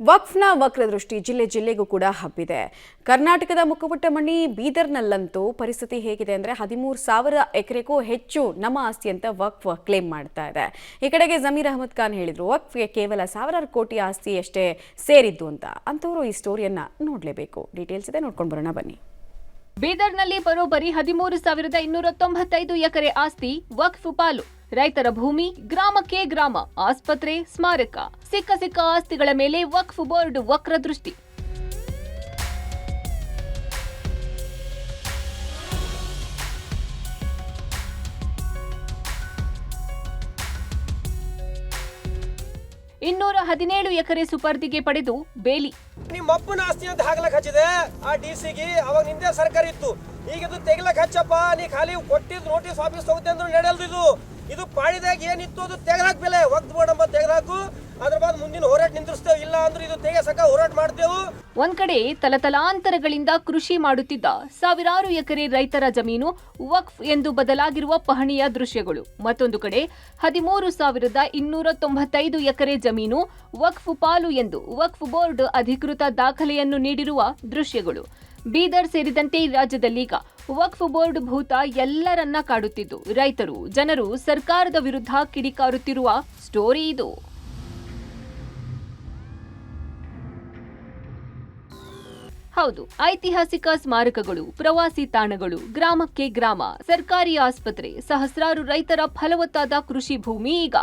ವಕ್ಫ್ನ ವಕ್ರದೃಷ್ಟಿ ಜಿಲ್ಲೆಗೂ ಕೂಡ ಹಬ್ಬಿದೆ. ಕರ್ನಾಟಕದ ಮುಖಪುಟ್ಟಮಣಿ ಬೀದರ್ನಲ್ಲಂತೂ ಪರಿಸ್ಥಿತಿ ಹೇಗಿದೆ ಅಂದರೆ 13,000 ಎಕರೆಗೂ ಹೆಚ್ಚು ನಮ್ಮ ಆಸ್ತಿ ಅಂತ ವಕ್ಫ್ ಕ್ಲೇಮ್ ಮಾಡ್ತಾ ಇದೆ. ಈ ಕಡೆಗೆ ಜಮೀರ್ ಅಹಮದ್ ಖಾನ್ ಹೇಳಿದ್ರು ವಕ್ಫ್ಗೆ ಕೇವಲ ಸಾವಿರಾರು ಕೋಟಿ ಆಸ್ತಿ ಅಷ್ಟೇ ಸೇರಿದ್ದು ಅಂತ. ಅಂತವರು ಈ ಸ್ಟೋರಿಯನ್ನ ನೋಡಲೇಬೇಕು. ಡೀಟೇಲ್ಸ್ ಇದೆ, ನೋಡ್ಕೊಂಡು ಬರೋಣ ಬನ್ನಿ. ಬೀದರ್ನಲ್ಲಿ ಬರೋಬ್ಬರಿ 13,295 ಎಕರೆ ಆಸ್ತಿ ವಕ್ಫ್ ಪಾಲು. ರೈತರ ಭೂಮಿ, ಗ್ರಾಮಕ್ಕೆ ಗ್ರಾಮ, ಆಸ್ಪತ್ರೆ, ಸ್ಮಾರಕ, ಸಿಕ್ಕ ಆಸ್ತಿಗಳ ಮೇಲೆ ವಕ್ಫ್ ಬೋರ್ಡ್ ವಕ್ರದೃಷ್ಟಿ. ಇನ್ನೂರ 17 ಎಕರೆ ಸುಪರ್ದಿಗೆ ಪಡೆದು ಬೇಲಿ. ನಿಮ್ಮಪ್ಪನ ಆಸ್ತಿ ಅಂತ ಹಾಕ್ಲಕ್ ಹಚ್ಚಿದೆ ಆ ಡಿಸಿಗೆ. ಅವಾಗ ನಿಂದೆ ಸರ್ಕಾರ ಇತ್ತು, ಈಗ ಇದು ತೆಗ್ಲಕ್ ಹಚ್ಚಪ್ಪ, ನೀ ಖಾಲಿ ಕೊಟ್ಟಿದ್ ನೋಟಿಸ್ ವಾಪಸ್ ತಗೋತೆ ಅಂದ್ರೆ ನಡೆಯಲ್ದು. ಇದು ಪಾಡಿದಾಗ ಏನಿತ್ತು ಅದು ತೆಗ್ದಾಕ್ ಬೆಲೆ ವಕ್ಫ್ ಬೋರ್ಡ್ ಅಂಬ ತೆಗ್ದಾಕು. ಅದ್ರ ಬಾದ್ ಮುಂದಿನ ಹೋರಾಟ ನಿಂದ್ರಿಸ್ತೇವೆ, ಇಲ್ಲ ಅಂದ್ರೆ ಇದು ತೆಗೆಸಕ ಹೋರಾಟ ಮಾಡ್ತೇವೆ. ಒಂದ್ ಕಡೆ ತಲತಲಾಂತರಗಳಿಂದ ಕೃಷಿ ಮಾಡುತ್ತಿದ್ದ ಸಾವಿರಾರು ಎಕರೆ ರೈತರ ಜಮೀನು ವಕ್ಫ್ ಎಂದು ಬದಲಾಗಿರುವ ಪಹಣಿಯ ದೃಶ್ಯಗಳು. ಮತ್ತೊಂದು ಕಡೆ 13,295 ಎಕರೆ ಜಮೀನು ವಕ್ಫ್ ಪಾಲು ಎಂದು ವಕ್ಫ್ ಬೋರ್ಡ್ ಅಧಿಕೃತ ದಾಖಲೆಯನ್ನು ನೀಡಿರುವ ದೃಶ್ಯಗಳು. ಬೀದರ್ ಸೇರಿದಂತೆ ರಾಜ್ಯದಲ್ಲೀಗ ವಕ್ಫ್ ಬೋರ್ಡ್ ಭೂತ ಎಲ್ಲರನ್ನ ಕಾಡುತ್ತಿದ್ದು, ರೈತರು, ಜನರು ಸರ್ಕಾರದ ವಿರುದ್ಧ ಕಿಡಿಕಾರುತ್ತಿರುವ ಸ್ಟೋರಿ ಇದು. ಹೌದು, ಐತಿಹಾಸಿಕ ಸ್ಮಾರಕಗಳು, ಪ್ರವಾಸಿ ತಾಣಗಳು, ಗ್ರಾಮಕ್ಕೆ ಗ್ರಾಮ, ಸರ್ಕಾರಿ ಆಸ್ಪತ್ರೆ, ಸಹಸ್ರಾರು ರೈತರ ಫಲವತ್ತಾದ ಕೃಷಿ ಭೂಮಿ ಈಗ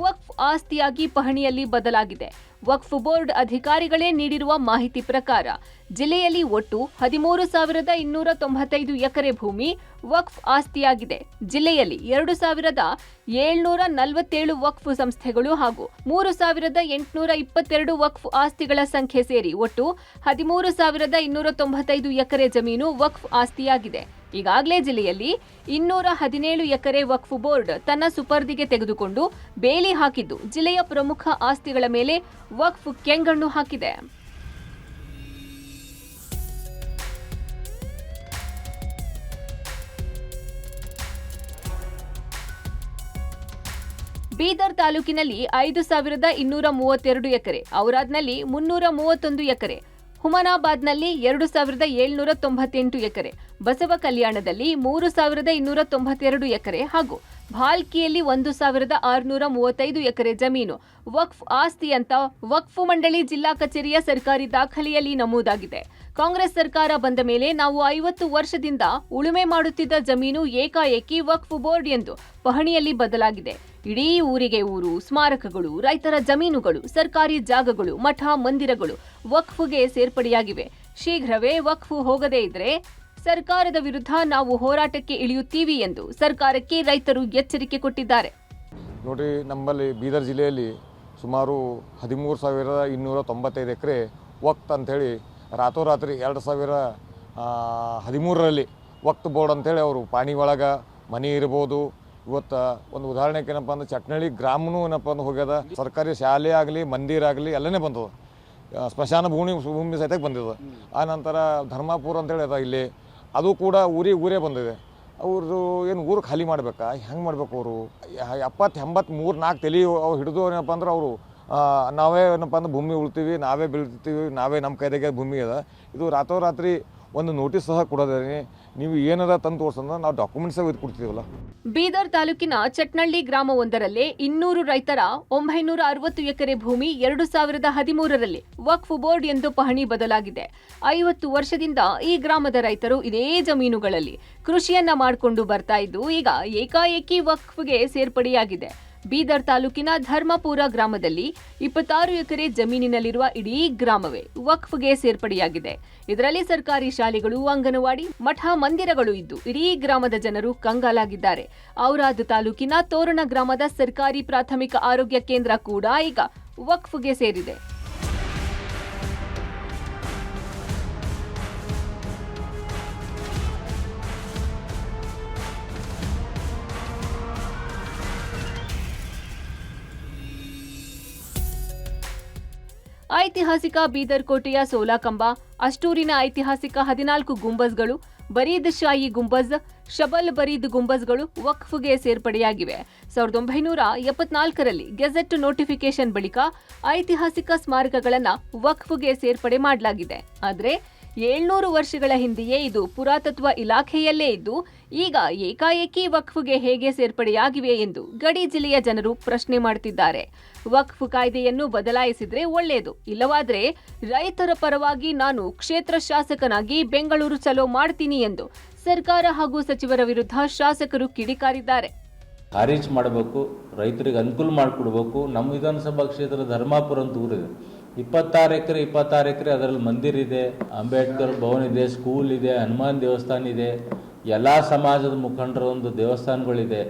ವಕ್ಫ್ ಆಸ್ತಿಯಾಗಿ ಪಹಣಿಯಲ್ಲಿ ಬದಲಾಗಿದೆ. ವಕ್ಫ್ ಬೋರ್ಡ್ ಅಧಿಕಾರಿಗಳೇ ನೀಡಿರುವ ಮಾಹಿತಿ ಪ್ರಕಾರ ಜಿಲ್ಲೆಯಲ್ಲಿ ಒಟ್ಟು 13,295 ಎಕರೆ ಭೂಮಿ ವಕ್ಫ್ ಆಸ್ತಿಯಾಗಿದೆ. ಜಿಲ್ಲೆಯಲ್ಲಿ 2,747 ವಕ್ಫ್ ಸಂಸ್ಥೆಗಳು ಹಾಗೂ 3,822 ವಕ್ಫ್ ಆಸ್ತಿಗಳ ಸಂಖ್ಯೆ ಸೇರಿ ಒಟ್ಟು 13,295 ಎಕರೆ ಜಮೀನು ವಕ್ಫ್ ಆಸ್ತಿಯಾಗಿದೆ. ಈಗಾಗಲೇ ಜಿಲ್ಲೆಯಲ್ಲಿ 217 ಎಕರೆ ವಕ್ಫ್ ಬೋರ್ಡ್ ತನ್ನ ಸುಪರ್ದಿಗೆ ತೆಗೆದುಕೊಂಡು ಬೇಲಿ ಹಾಕಿದ್ದು, ಜಿಲ್ಲೆಯ ಪ್ರಮುಖ ಆಸ್ತಿಗಳ ಮೇಲೆ ವಕ್ಫ್ ಕೆಂಗಣ್ಣು ಹಾಕಿದೆ. ಬೀದರ್ ತಾಲೂಕಿನಲ್ಲಿ 5,232 ಎಕರೆ, ಔರಾದ್ನಲ್ಲಿ 331 ಎಕರೆ, ಹುಮನಾಬಾದ್ನಲ್ಲಿ 2,798 ಎಕರೆ, ಬಸವ ಕಲ್ಯಾಣದಲ್ಲಿ 3,292 ಎಕರೆ ಹಾಗೂ ಭಾಲ್ಕಿಯಲ್ಲಿ 1,635 ಎಕರೆ ಜಮೀನು ವಕ್ಫ್ ಆಸ್ತಿ ಅಂತ ವಕ್ಫ್ ಮಂಡಳಿ ಜಿಲ್ಲಾ ಕಚೇರಿಯ ಸರ್ಕಾರಿ ದಾಖಲೆಯಲ್ಲಿ ನಮೂದಾಗಿದೆ. ಕಾಂಗ್ರೆಸ್ ಸರ್ಕಾರ ಬಂದ ಮೇಲೆ ನಾವು 50 ವರ್ಷದಿಂದ ಉಳುಮೆ ಮಾಡುತ್ತಿದ್ದ ಜಮೀನು ಏಕಾಏಕಿ ವಕ್ಫ್ ಬೋರ್ಡ್ ಎಂದು ಪಹಣಿಯಲ್ಲಿ ಬದಲಾಗಿದೆ. ಇಡೀ ಊರಿಗೆ ಊರು, ಸ್ಮಾರಕಗಳು, ರೈತರ ಜಮೀನುಗಳು, ಸರ್ಕಾರಿ ಜಾಗಗಳು, ಮಠ ಮಂದಿರಗಳು ವಕ್ಫ್ಗೆ ಸೇರ್ಪಡೆಯಾಗಿವೆ. ಶೀಘ್ರವೇ ವಕ್ಫ್ ಹೋಗದೇ ಇದ್ರೆ ಸರ್ಕಾರದ ವಿರುದ್ಧ ನಾವು ಹೋರಾಟಕ್ಕೆ ಇಳಿಯುತ್ತೀವಿ ಎಂದು ಸರ್ಕಾರಕ್ಕೆ ರೈತರು ಎಚ್ಚರಿಕೆ ಕೊಟ್ಟಿದ್ದಾರೆ. ನೋಡಿ, ನಮ್ಮಲ್ಲಿ ಬೀದರ್ ಜಿಲ್ಲೆಯಲ್ಲಿ ಸುಮಾರು 13,295 ಎಕರೆ ವಕ್ಫ್ ಅಂಥೇಳಿ ರಾತ್ರೋರಾತ್ರಿ 2013ರಲ್ಲಿ ವಕ್ಫ್ ಬೋರ್ಡ್ ಅಂಥೇಳಿ ಅವರು ಪಾಣಿ ಒಳಗೆ ಮನೆ ಇರ್ಬೋದು. ಇವತ್ತು ಒಂದು ಉದಾಹರಣೆಗೆ ಏನಪ್ಪ ಅಂದ್ರೆ ಚಟ್ನಳ್ಳಿ ಗ್ರಾಮನೂ ಏನಪ್ಪ ಅಂದ್ರೆ ಹೋಗ್ಯದ. ಸರ್ಕಾರಿ ಶಾಲೆ ಆಗಲಿ, ಮಂದಿರ ಆಗಲಿ ಎಲ್ಲನೇ ಬಂದದ. ಸ್ಮಶಾನ ಭೂಮಿ ಸಹಿತ ಬಂದಿದೆ. ಆ ನಂತರ ಧರ್ಮಾಪುರ ಅಂತೇಳಿ ಅದ ಇಲ್ಲಿ, ಅದು ಕೂಡ ಊರೇ ಬಂದಿದೆ. ಅವ್ರದ್ದು ಏನು ಊರು ಖಾಲಿ ಮಾಡಬೇಕಾ, ಹೆಂಗೆ ಮಾಡ್ಬೇಕು? ಅವರು 70, 83, 4 ತಲೆ ಅವ್ರು ಹಿಡಿದು ಏನಪ್ಪ ಅಂದ್ರೆ ಅವರು ನಾವೇ ಏನಪ್ಪ ಅಂದ್ರೆ ಭೂಮಿ ಉಳ್ತೀವಿ, ನಾವೇ ಬೆಳಿತೀವಿ, ನಾವೇ ನಮ್ಮ ಕೈದಾಗೆ ಭೂಮಿ ಅದ. ಇದು ರಾತ್ರೋರಾತ್ರಿ ಒಂದು ನೋಟಿಸ್ ಸಹ ಕೊಡೋದೇ, ನೀವು ಏನದ ತಂದು ತೋರ್ಸಂದ್ರೆ ನಾವು ಡಾಕ್ಯುಮೆಂಟ್ಸ್ ಇದು ಕೊಡ್ತೀವಲ್ಲ. ಬೀದರ್ ತಾಲೂಕಿನ ಚಟ್ನಳ್ಳಿ ಗ್ರಾಮವೊಂದರಲ್ಲೇ 200 ರೈತರ 960 ಎಕರೆ ಭೂಮಿ 2013ರಲ್ಲಿ ವಕ್ಫ್ ಬೋರ್ಡ್ ಎಂದು ಪಹಣಿ ಬದಲಾಗಿದೆ. 50 ವರ್ಷದಿಂದ ಈ ಗ್ರಾಮದ ರೈತರು ಇದೇ ಜಮೀನುಗಳಲ್ಲಿ ಕೃಷಿಯನ್ನ ಮಾಡಿಕೊಂಡು ಬರ್ತಾ ಇದ್ದು, ಈಗ ಏಕಾಏಕಿ ವಕ್ಫ್ಗೆ ಸೇರ್ಪಡೆಯಾಗಿದೆ. ಬೀದರ್ ತಾಲೂಕಿನ ಧರ್ಮಪುರ ಗ್ರಾಮದಲ್ಲಿ 26 ಎಕರೆ ಜಮೀನಿನಲ್ಲಿರುವ ಇಡೀ ಗ್ರಾಮವೇ ವಕ್ಫ್ಗೆ ಸೇರ್ಪಡೆಯಾಗಿದೆ. ಇದರಲ್ಲಿ ಸರ್ಕಾರಿ ಶಾಲೆಗಳು, ಅಂಗನವಾಡಿ, ಮಠ ಮಂದಿರಗಳು ಇದ್ದು ಇಡೀ ಗ್ರಾಮದ ಜನರು ಕಂಗಾಲಾಗಿದ್ದಾರೆ. ಔರಾದ್ ತಾಲೂಕಿನ ತೋರಣ ಗ್ರಾಮದ ಸರ್ಕಾರಿ ಪ್ರಾಥಮಿಕ ಆರೋಗ್ಯ ಕೇಂದ್ರ ಕೂಡ ಈಗ ವಕ್ಫ್ಗೆ ಸೇರಿದೆ. ಐತಿಹಾಸಿಕ ಬೀದರ್ ಕೋಟೆಯ ಸೋಲಾಕಂಬ, ಅಷ್ಟೂರಿನ ಐತಿಹಾಸಿಕ 14 ಗುಂಬಜ್ಗಳು, ಬರೀದ್ ಶಾಹಿ ಗುಂಬಜ್, ಶಬಲ್ ಬರೀದ್ ಗುಂಬಜ್ಗಳು ವಕ್ಫ್ಗೆ ಸೇರ್ಪಡೆಯಾಗಿವೆ. 1974ರಲ್ಲಿ ಗೆಜೆಟ್ ನೋಟಿಫಿಕೇಶನ್ ಬಳಿಕ ಐತಿಹಾಸಿಕ ಸ್ಮಾರಕಗಳನ್ನು ವಕ್ಫ್ಗೆ ಸೇರ್ಪಡೆ ಮಾಡಲಾಗಿದೆ. ಆದರೆ 700 ವರ್ಷಗಳ ಹಿಂದೆಯೇ ಇದು ಪುರಾತತ್ವ ಇಲಾಖೆಯಲ್ಲೇ ಇದ್ದು ಈಗ ಏಕಾಏಕಿ ವಕ್ಫ್ಗೆ ಹೇಗೆ ಸೇರ್ಪಡೆಯಾಗಿವೆ ಎಂದು ಗಡಿ ಜಿಲ್ಲೆಯ ಜನರು ಪ್ರಶ್ನೆ ಮಾಡುತ್ತಿದ್ದಾರೆ. ವಕ್ಫ್ ಕಾಯ್ದೆಯನ್ನು ಬದಲಾಯಿಸಿದ್ರೆ ಒಳ್ಳೆಯದು, ಇಲ್ಲವಾದ್ರೆ ರೈತರ ಪರವಾಗಿ ನಾನು ಕ್ಷೇತ್ರ ಶಾಸಕನಾಗಿ ಬೆಂಗಳೂರು ಚಲೋ ಮಾಡ್ತೀನಿ ಎಂದು ಸರ್ಕಾರ ಹಾಗೂ ಸಚಿವರ ವಿರುದ್ಧ ಶಾಸಕರು ಕಿಡಿಕಾರಿದ್ದಾರೆ. ಖಾರಿಜ್ ಮಾಡಬೇಕು, ರೈತರಿಗೆ ಅನುಕೂಲ ಮಾಡಿಕೊಡ್ಬೇಕು. ನಮ್ಮ ವಿಧಾನಸಭಾ ಕ್ಷೇತ್ರ ಧರ್ಮಾಪುರ ಅಂತ ಊರಿದೆ, 26 ಎಕರೆ ಅದರಲ್ಲಿ ಮಂದಿರ ಇದೆ, ಅಂಬೇಡ್ಕರ್ ಭವನ್ ಇದೆ, ಸ್ಕೂಲ್ ಇದೆ, ಹನುಮಾನ್ ದೇವಸ್ಥಾನ ಇದೆ, ಎಲ್ಲ ಸಮಾಜದ ಮುಖಂಡರ ಒಂದು ದೇವಸ್ಥಾನಗಳಿದೆ.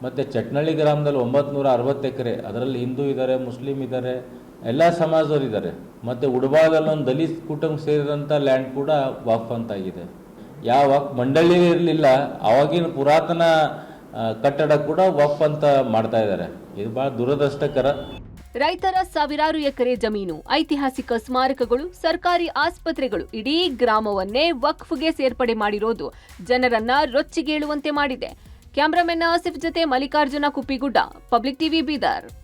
ಮತ್ತು ಚಟ್ನಳ್ಳಿ ಗ್ರಾಮದಲ್ಲಿ 960 ಎಕರೆ, ಅದರಲ್ಲಿ ಹಿಂದೂ ಇದ್ದಾರೆ, ಮುಸ್ಲಿಂ ಇದ್ದಾರೆ, ಎಲ್ಲ ಸಮಾಜದವರು ಇದ್ದಾರೆ. ಮತ್ತು ಉಡಬಾದಲ್ಲಿ ಒಂದು ದಲಿತ ಕುಟುಂಬ ಸೇರಿದಂಥ ಲ್ಯಾಂಡ್ ಕೂಡ ವಾಕ್ಫ್ ಅಂತಾಗಿದೆ. ಯಾವ ವಕ್ಫ್ ಮಂಡಳಿ ಇರಲಿಲ್ಲ, ಆವಾಗಿನ ಪುರಾತನ ಕಟ್ಟಡ ಕೂಡ ವಕ್ಫ್ ಅಂತ ಮಾಡ್ತಾ ಇದ್ದಾರೆ. ಇದು ಭಾಳ ದುರದೃಷ್ಟಕರ. ರೈತರ ಸಾವಿರಾರು ಎಕರೆ ಜಮೀನು, ಐತಿಹಾಸಿಕ ಸ್ಮಾರಕಗಳು, ಸರ್ಕಾರಿ ಆಸ್ಪತ್ರೆಗಳು, ಇಡೀ ಗ್ರಾಮವನ್ನೇ ವಕ್ಫ್ಗೆ ಸೇರ್ಪಡೆ ಮಾಡಿರೋದು ಜನರನ್ನ ರೊಚ್ಚಿಗೇಳುವಂತೆ ಮಾಡಿದೆ. ಕ್ಯಾಮರಾಮನ್ ಆಸಿಫ್ ಜೊತೆ ಮಲ್ಲಿಕಾರ್ಜುನ ಕುಪ್ಪಿಗುಡ್ಡ, ಪಬ್ಲಿಕ್ ಟಿವಿ ಬೀದರ್.